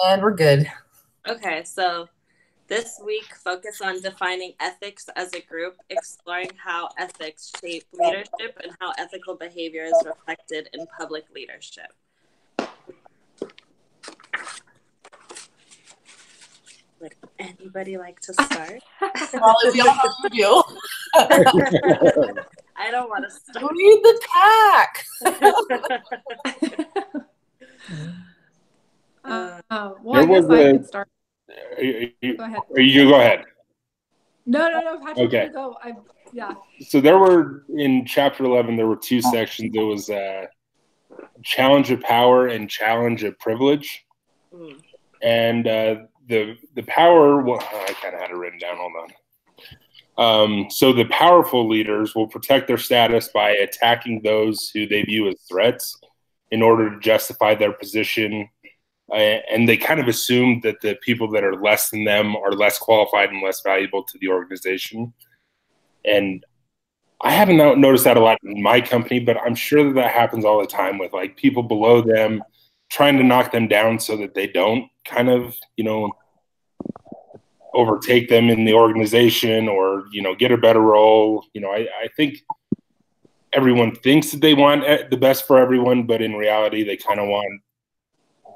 And we're good. Okay, so this week focus on defining ethics as a group, exploring how ethics shape leadership and how ethical behavior is reflected in public leadership. Would anybody like to start? Molly, we all know you do. I don't want to start. Who need the pack? Well, I guess I can start. Go ahead. You go ahead. No, Patrick, Okay. you go. Yeah. So there were, in chapter 11, there were two sections. There was challenge of power and challenge of privilege. And the power, well, I kind of had it written down. Hold on. So the powerful leaders will protect their status by attacking those who they view as threats in order to justify their position. And they kind of assume that the people that are less than them are less qualified and less valuable to the organization. And I haven't noticed that a lot in my company, but I'm sure that happens all the time with like people below them trying to knock them down so that they don't kind of, overtake them in the organization or, get a better role. I think everyone thinks that they want the best for everyone, but in reality, they kind of want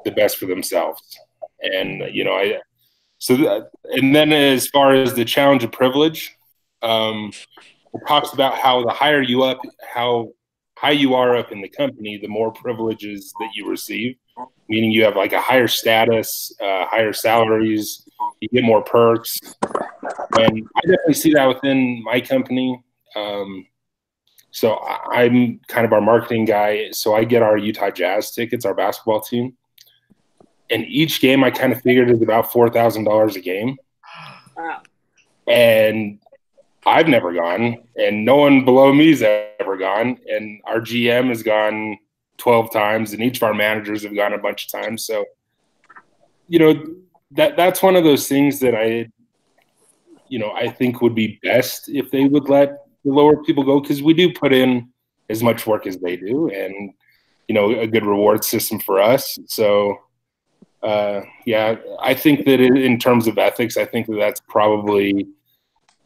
the best for themselves. And, and then as far as the challenge of privilege, it talks about how the higher you up, how high you are up in the company, the more privileges that you receive, meaning you have like a higher status, higher salaries, you get more perks. And I definitely see that within my company. So I'm kind of our marketing guy. So I get our Utah Jazz tickets, our basketball team. And each game I kind of figured is about $4,000 a game. Wow. And I've never gone, and no one below me's ever gone. And our GM has gone 12 times, and each of our managers have gone a bunch of times. So, that's one of those things that I think would be best if they would let the lower people go, because we do put in as much work as they do, and a good reward system for us. So, I think that in terms of ethics, I think that that's probably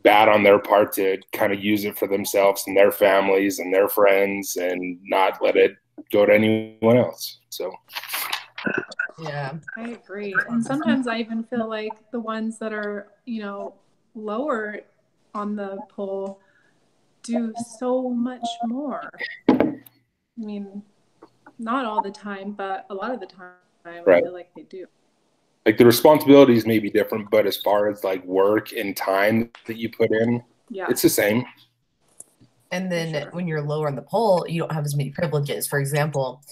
bad on their part to kind of use it for themselves and their families and their friends and not let it go to anyone else. So yeah, I agree. And sometimes I even feel like the ones that are, lower on the poll do so much more. I mean, not all the time, but a lot of the time, right. I feel like they do. Like the responsibilities may be different, but as far as like work and time that you put in, it's the same. And then when you're lower in the poll, you don't have as many privileges. For example,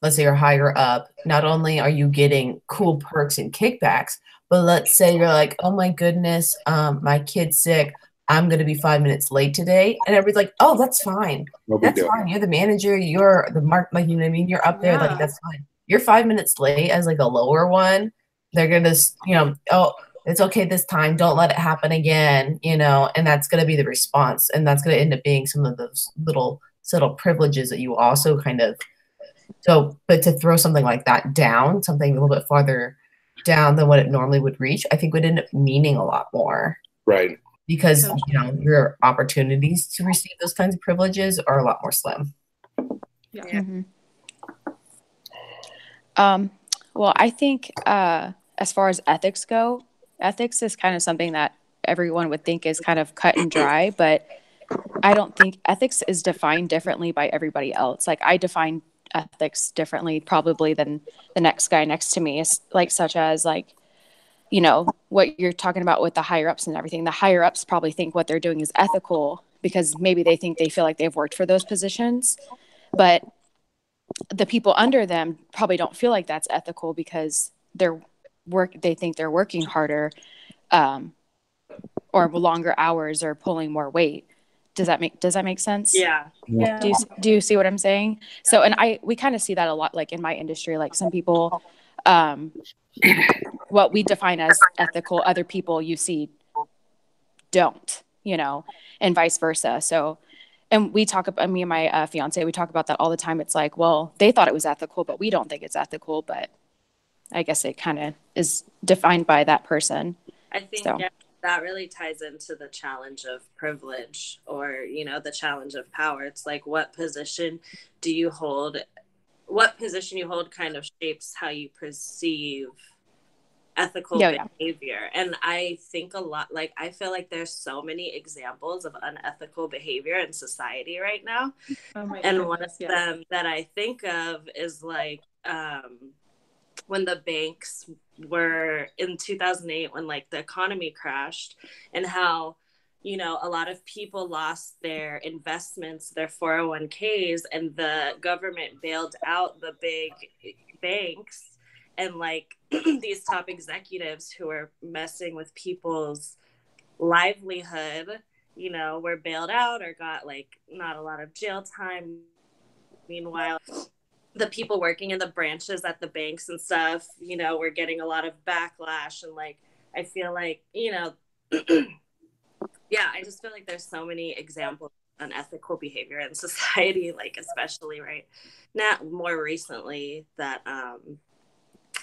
let's say you're higher up. Not only are you getting cool perks and kickbacks, but let's say you're like, oh my goodness, my kid's sick. I'm going to be 5 minutes late today. And everybody's like, oh, that's fine. That's fine. You're the manager. You're the mark. Like, you know what I mean? You're up there. Like, that's fine. You're 5 minutes late as like a lower one. They're going to, oh, it's okay this time. Don't let it happen again, and that's going to be the response. And that's going to end up being some of those little subtle privileges that you also kind of, but to throw something like that down, something a little bit farther down than what it normally would reach, I think would end up meaning a lot more. Right. Because, your opportunities to receive those kinds of privileges are a lot more slim. Yeah. Mm-hmm. Well, I think as far as ethics go, ethics is kind of something that everyone would think is kind of cut and dry, but I don't think ethics is defined differently by everybody else. Like I define ethics differently probably than the next guy next to me, is like such as like, what you're talking about with the higher ups and everything. The higher ups probably think what they're doing is ethical because maybe they feel like they've worked for those positions, but the people under them probably don't feel like that's ethical because they think they're working harder, or longer hours or pulling more weight. Does that make sense? Yeah. Do you see what I'm saying? So, and we kind of see that a lot, like in my industry, like some people, what we define as ethical, other people you see don't, and vice versa. So, and we talk about, me and my fiance, we talk about that all the time. It's like, well, they thought it was ethical, but we don't think it's ethical. But I guess it kind of is defined by that person. I think that really ties into the challenge of privilege, or, you know, the challenge of power. It's like, what position do you hold? What position you hold kind of shapes how you perceive ethical behavior. And I think a lot, like, I feel like there's so many examples of unethical behavior in society right now. And one of them that I think of is like, when the banks were in 2008, when like the economy crashed, and how, you know, a lot of people lost their investments, their 401ks, and the government bailed out the big banks. And like these top executives who are messing with people's livelihood, you know, were bailed out or got like not a lot of jail time. Meanwhile, the people working in the branches at the banks and stuff, you know, were getting a lot of backlash. And like, I feel like, you know, I just feel like there's so many examples of unethical behavior in society, like especially right now, more recently, that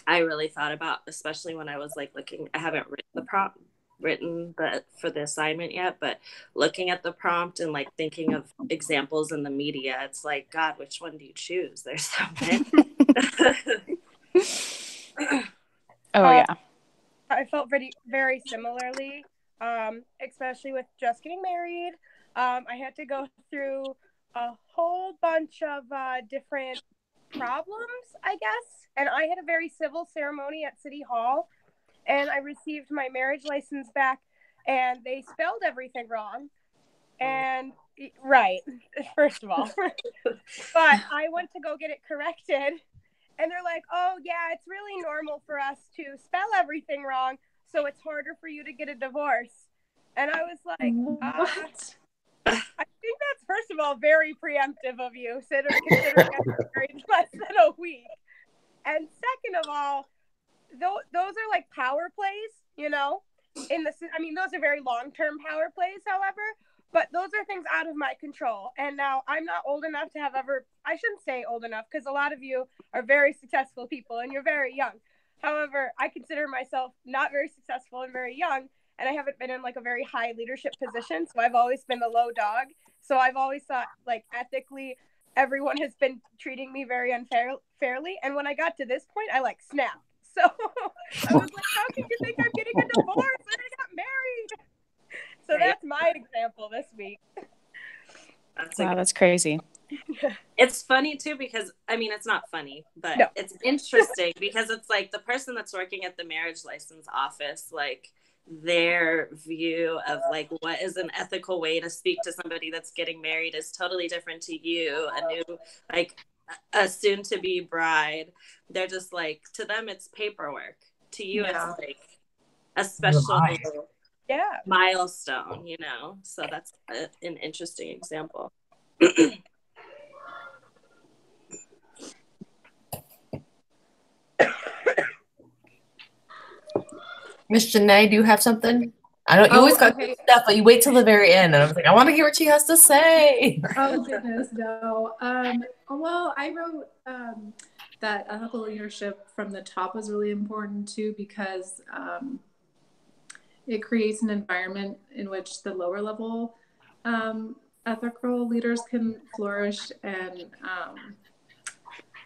I really thought about, especially when I was like looking. I haven't written for the assignment yet, but looking at the prompt and like thinking of examples in the media, it's like, God, which one do you choose? There's so many. I felt very similarly, especially with just getting married. I had to go through a whole bunch of different problems, I guess. And I had a very civil ceremony at City Hall, and I received my marriage license back, and they spelled everything wrong. And right, first of all, but I went to go get it corrected, and they're like, "Oh yeah, it's really normal for us to spell everything wrong, so it's harder for you to get a divorce." And I was like, "What?" I think that's, first of all, very preemptive of you, considering I was married less than a week. And second of all, those are like power plays, you know? Those are very long-term power plays, however, but those are things out of my control. And now I'm not old enough to have I shouldn't say old enough, because a lot of you are very successful people and you're very young. However, I consider myself not very successful and very young. And I haven't been in like a very high leadership position. So I've always been the low dog. So I've always thought, like, ethically, everyone has been treating me very unfairly. And when I got to this point, I like snapped. So I was like, how can you think I'm getting a divorce and I got married? So that's my example this week. That's crazy. It's funny too, because it's not funny, but it's interesting because it's like the person that's working at the marriage license office, like, their view of like what is an ethical way to speak to somebody that's getting married is totally different to you, a soon to be bride. They're just like, to them it's paperwork, to you it's like a special milestone, you know. So that's an interesting example. Miss Janae, do you have something? I know you always got good stuff, but you wait till the very end. And I was like, I want to hear what she has to say. Oh, goodness, no. Well, I wrote that ethical leadership from the top was really important, too, because it creates an environment in which the lower level ethical leaders can flourish. And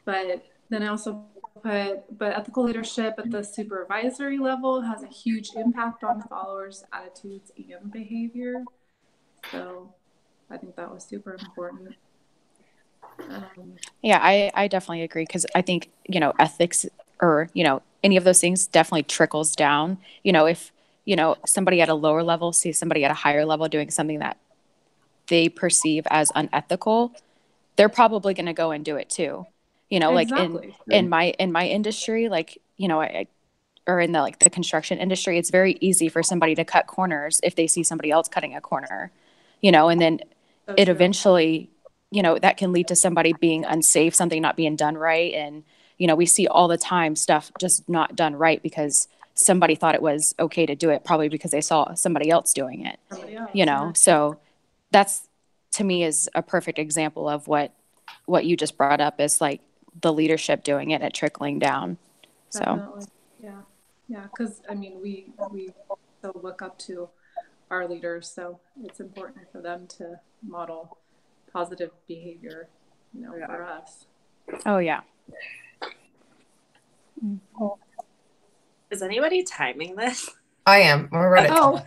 but then I also but ethical leadership at the supervisory level has a huge impact on followers' attitudes and behavior. So I think that was super important. I definitely agree, because I think, you know, ethics or, you know, any of those things definitely trickles down. You know, if, you know, somebody at a lower level sees somebody at a higher level doing something that they perceive as unethical, they're probably going to go and do it too. You know, exactly. like in my industry, like, you know, or in the construction industry, it's very easy for somebody to cut corners if they see somebody else cutting a corner, you know, and then eventually, you know, that can lead to somebody being unsafe, something not being done right. And, you know, we see all the time stuff just not done right because somebody thought it was okay to do it, probably because they saw somebody else doing it, you know. So that's, to me, is a perfect example of what you just brought up, is like the leadership doing it and trickling down. So definitely. Yeah, because I mean, we so look up to our leaders, so it's important for them to model positive behavior, for us. oh yeah. Is anybody timing this? I am. We're ready. Oh.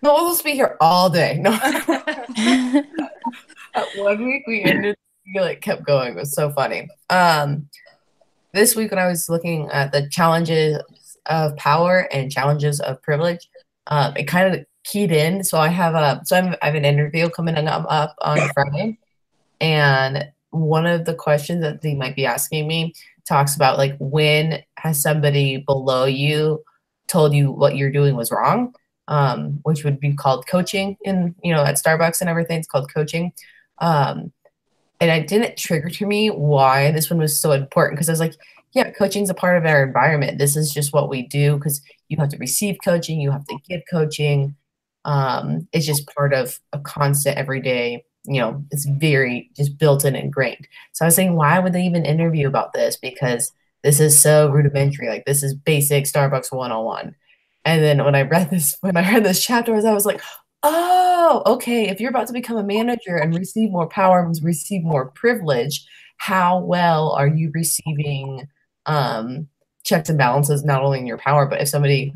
No, we'll just be here all day. No. One week we ended, we like kept going. It was so funny. This week when I was looking at the challenges of power and challenges of privilege, it kind of keyed in. So I have I have an interview coming up on Friday, and one of the questions that they might be asking me talks about like, when has somebody below you told you what you're doing was wrong, which would be called coaching in, at Starbucks and everything. It's called coaching. And it didn't trigger to me why this one was so important, because I was like, yeah, coaching is a part of our environment. This is just what we do, because you have to receive coaching, you have to give coaching. It's just part of a constant everyday, it's very just built in and ingrained. So I was saying, why would they even interview about this? Because this is so rudimentary. Like, this is basic Starbucks 101. And then when I read this chapter, I was like, oh, okay, if you're about to become a manager and receive more power and receive more privilege, how well are you receiving checks and balances, not only in your power, but if somebody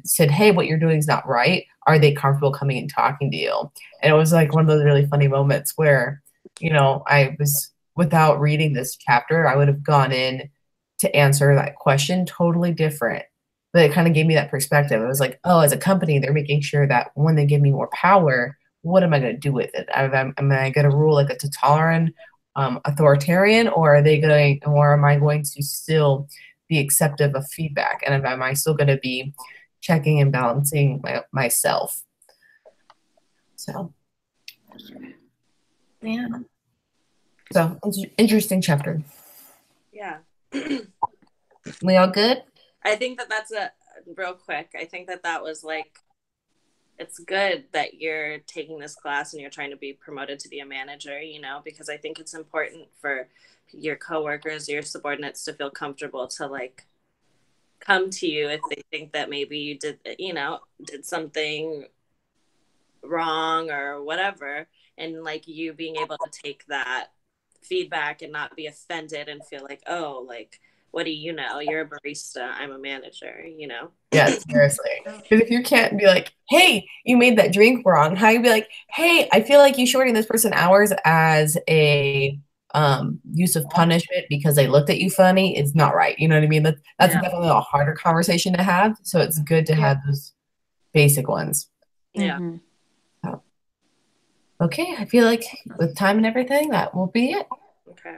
said, hey, what you're doing is not right, are they comfortable coming and talking to you? And it was like one of those really funny moments where, I was, without reading this chapter, I would have gone in to answer that question totally different. But it kind of gave me that perspective. It was like, oh, as a company, they're making sure that when they give me more power, what am I going to do with it? Am I going to rule like a totalitarian, authoritarian, or am I going to still be acceptive of feedback? And am I still going to be checking and balancing myself? So, yeah. So, interesting chapter. Yeah. We all good? I think that's real quick. I think that was like, it's good that you're taking this class and you're trying to be promoted to be a manager, because I think it's important for your coworkers, your subordinates to feel comfortable to like come to you if they think that maybe you did something wrong or whatever. And like you being able to take that feedback and not be offended and feel like, oh, like, what do you know? You're a barista. I'm a manager, Yeah, seriously. Because if you can't be like, hey, you made that drink wrong, how you be like, hey, I feel like you shorting this person hours as a use of punishment because they looked at you funny, it's not right. You know what I mean? That's definitely a harder conversation to have. So it's good to have those basic ones. Yeah. Mm-hmm. So, okay, I feel like with time and everything, that will be it. Okay.